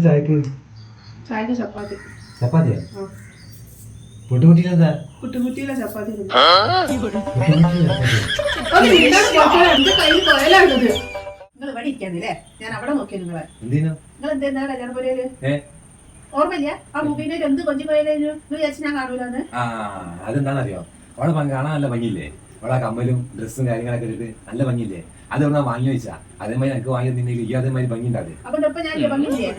ചായക്ക് ചായക്ക് ചപ്പാത്തി. ചപ്പാത്തിയാ? പുട്ടുകുട്ടിയിലെന്താ? പുട്ടുകുട്ടിയിലെ ചപ്പാത്തി. നിങ്ങൾ ഇവിടെ ഇരിക്കാന്നില്ലേ? ഞാൻ അവിടെ നോക്കിയ നിങ്ങളെ. നിങ്ങൾ എന്താ കല്യാണ പോലെയല്ലേ? ഓർമ്മയില്ല? ആ മൂവിന്റെ എന്ത് കൊഞ്ചി പോയാലും വിചാരിച്ച് ഞാൻ കാണൂലെന്ന്. അതെന്താണെന്നറിയോ? അവളെ കാണാൻ നല്ല ഭംഗിയില്ലേ? അവളെ കമ്മലും ഡ്രസ്സും കാര്യങ്ങളൊക്കെ ഇട്ടിട്ട് നല്ല ഭംഗിയില്ലേ? അത് എവിടെ വാങ്ങി വെച്ചാ അതേമാതിരി എനിക്ക് വാങ്ങി നിന്നെങ്കിൽ ഈ അതേമാതിരി ഭംഗി ഉണ്ടാവും. അപ്പൊ ഞാൻ ഭംഗിയില്ലേ?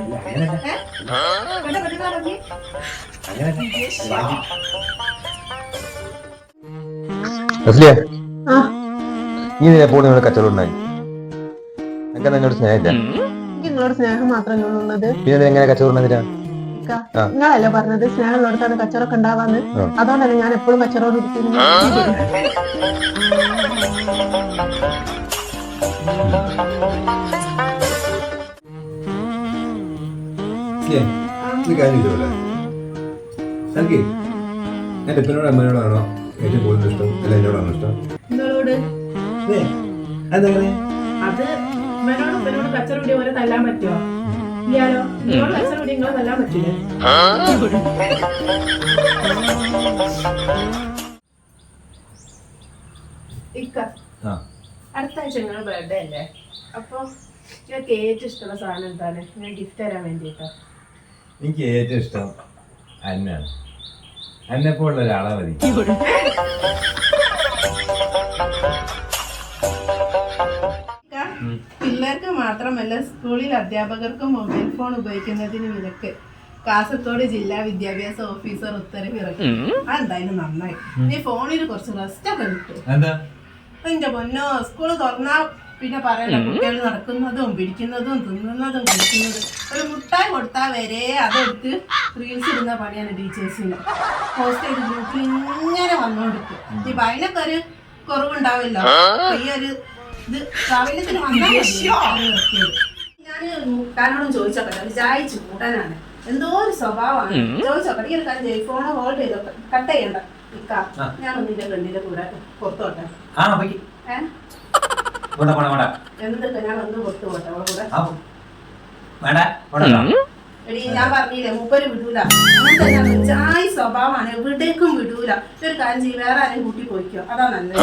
നീ എപ്പോഴും നിങ്ങളുടെ കച്ചവടം ഉണ്ടായി എനിക്ക് എന്നോട് സ്നേഹമില്ല. നിങ്ങളോട് സ്നേഹം മാത്രമേ ഉള്ളത്. പിന്നെ എങ്ങനെ കച്ചവടം ഉണ്ടാ? നിങ്ങളല്ലേ പറഞ്ഞത് സ്നേഹമുള്ളടത്താണ് കച്ചവടമൊക്കെ ഉണ്ടാവാന്ന്. അതുകൊണ്ടല്ലേ ഞാൻ എപ്പോഴും കച്ചവടം ഇരിക്കുന്നു. എന്റെ അപ്പനോട് അമ്മയോടാണോ ഏറ്റവും കൂടുതൽ ഇഷ്ടം അല്ല എന്നോടാണോ ഇഷ്ടം? നിങ്ങളോട്. അത് ഇവനോട് കച്ചവടം പോലെ തല്ലാൻ പറ്റുമോ? ഇല്ലാലോ. നിങ്ങളോട് കച്ചവടം നിങ്ങൾ തല്ലാൻ പറ്റില്ലേ? അടുത്ത ആഴ്ച നിങ്ങളുടെ ബർത്ത്ഡേ അല്ലേ? അപ്പൊ ഞങ്ങൾക്ക് ഏറ്റവും ഇഷ്ടമുള്ള സാധനം എന്താണ്? ഞാൻ ഗിഫ്റ്റ് തരാൻ വേണ്ടിട്ടോ. എനിക്ക് ഏറ്റവും ഇഷ്ടം അന്നാണ്. അന്നെപ്പോലുള്ള ഒരാളെ മതി. പിള്ളേർക്ക് മാത്രമല്ല സ്കൂളിൽ അധ്യാപകർക്കും മൊബൈൽ ഫോൺ ഉപയോഗിക്കുന്നതിന് വിലക്ക് കാസർഗോഡ് ജില്ലാ വിദ്യാഭ്യാസ ഓഫീസർ ഉത്തരവ് ഇറക്കി. അതെന്തായാലും നന്നായി. ഈ ഫോണിൽ കുറച്ച് റെസ്റ്റ് ഒക്കെ കിട്ടും. എന്റെ പൊന്നോ, സ്കൂള് തുറന്നാ പിന്നെ പറയണ്ട. കുട്ടികൾ നടക്കുന്നതും പിടിക്കുന്നതും തിന്നുന്നതും കുടിക്കുന്നതും. ഒരു മുട്ടായി കൊടുത്താൽ വരെ അതെടുത്ത് റീൽസ് ഇടുന്ന പണിയാണ് ടീച്ചേഴ്സിന്. ഹോസ്റ്റൽ ഗ്രൂപ്പിൽ ഇങ്ങനെ വന്നോണ്ടിരിക്കും. ഇപ്പൊ അതിനൊക്കെ ഒരു കുറവുണ്ടാവില്ല. ഈ ഒരു ഇത് പ്രാബല്യത്തിന് വന്നാൽ ഞാൻ മുട്ടാനോടും ചോദിച്ചോക്കട്ടെ. വിചാരിച്ചു കൂട്ടാനാണ്. എന്തോ ഒരു സ്വഭാവമാണ്. ചോദിച്ചോക്കട്ടെ. ഈ ഒരു കാര്യം ചെയ്യും. ഫോണ് ഹോൾഡ് ചെയ്തോ. കട്ട് ചെയ്യണ്ട. ഞാൻ ഒന്നിന്റെ ഫ്രണ്ടിന്റെ കൂടെ പുറത്തോട്ടെ. എന്തൊക്കെ ഞാൻ ഒന്ന് പുറത്തു പോട്ടെ അവളെ കൂടെ. എടി ഞാൻ പറഞ്ഞില്ലേ മൂപ്പര് വിടൂല. അങ്ങനത്തെ ചായ സ്വഭാവമാണ്. എവിടേക്കും വിടൂല. ഒരു കാര്യം ചെയ്യും. വേറെ ആരെയും കൂട്ടി പോയിക്കോ. അതാ നല്ലത്.